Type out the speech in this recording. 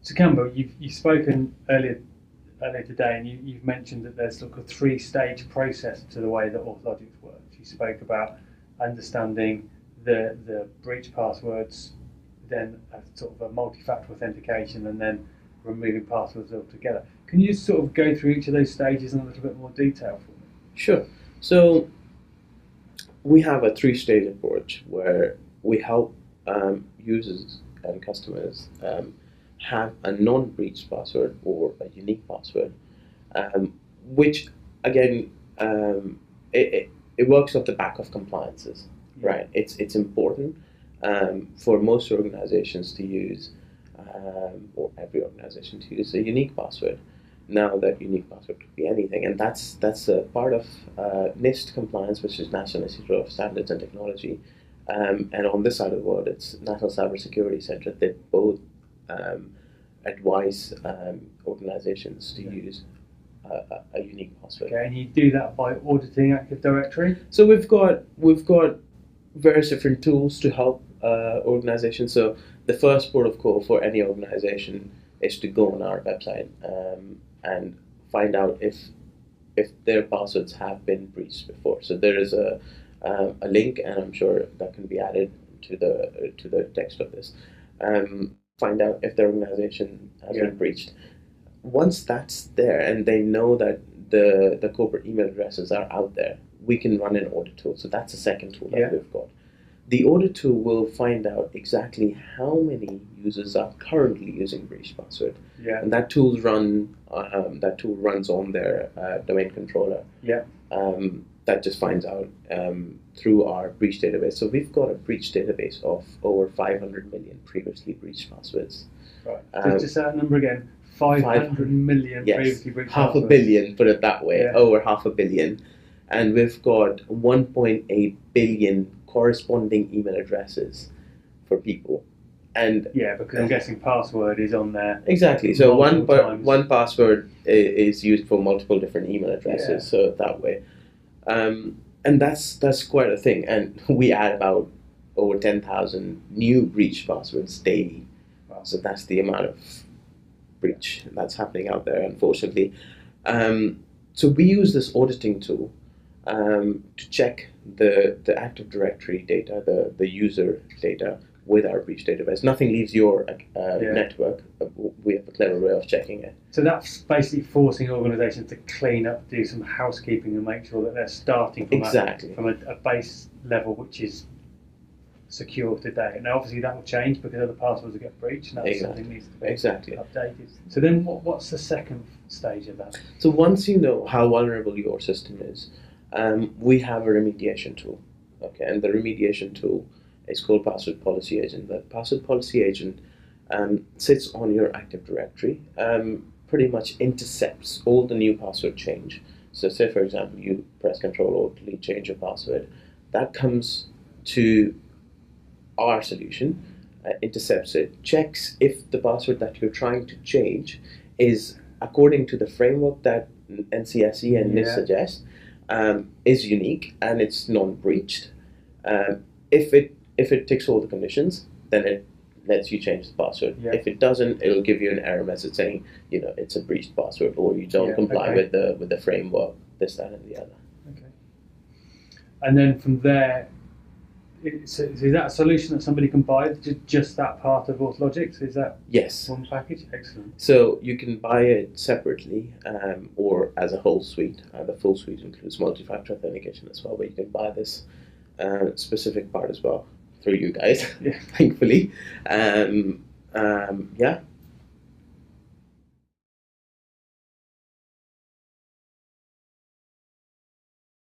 So Campbell, you've spoken earlier today, and you've mentioned that there's like a three-stage process to the way that Authlogics works. You spoke about understanding the breach passwords, then a sort of a multi-factor authentication, and then removing passwords altogether. Can you sort of go through each of those stages in a little bit more detail for me? Sure. So we have a three-stage approach where we help users and customers have a non-breached password or a unique password, which again it works off the back of compliances, right? It's important for most organizations to use, or every organization to use a unique password. Now that unique password could be anything, and that's a part of NIST compliance, which is National Institute of Standards and Technology, and on this side of the world, it's National Cybersecurity Center. They both advise organizations to use a unique password. Okay, and you do that by auditing Active Directory. So we've got various different tools to help organizations. So the first port of call for any organization is to go on our website and find out if their passwords have been breached before. So there is a link, and I'm sure that can be added to the text of this. Find out if their organization has been breached. Once that's there, and they know that the corporate email addresses are out there, we can run an audit tool. So that's the second tool that we've got. The audit tool will find out exactly how many users are currently using breached password. And that tool runs on their domain controller. That just finds out through our breach database. So we've got a breach database of over 500 million previously breached passwords. Right. So just that number again. 500 million previously breached passwords. 500 million, put it that way. Over 500 million. And we've got 1.8 billion corresponding email addresses for people. And because I'm guessing password is on there. Exactly. So one password is used for multiple different email addresses. So that way, and that's quite a thing. And we add about over 10,000 new breach passwords daily. Wow. So that's the amount of breach that's happening out there, unfortunately. So we use this auditing tool to check the Active Directory data, the user data with our breach database. Nothing leaves your network. We have a clever way of checking it. So that's basically forcing organisations to clean up, do some housekeeping, and make sure that they're starting from a base level which is secure today. Now, obviously, that will change because other passwords will get breached, and that's something that needs to be updated. So then, what's the second stage of that? So once you know how vulnerable your system is, we have a remediation tool. Okay, and the remediation tool is called Password Policy Agent. The Password Policy Agent sits on your Active Directory, pretty much intercepts all the new password change. So say, for example, you press Control-Alt-Delete, change your password. That comes to our solution, intercepts it, checks if the password that you're trying to change is according to the framework that NCSE and NIST suggest, is unique and it's non-breached. If it ticks all the conditions, then it lets you change the password. If it doesn't, it'll give you an error message saying, it's a breached password, or you don't comply with the framework, this, that, and the other. Okay. And then from there, is that a solution that somebody can buy? Just that part of Authlogics? Is that one package? Excellent. So you can buy it separately or as a whole suite. The full suite includes multi-factor authentication as well, but you can buy this specific part as well through you guys, thankfully.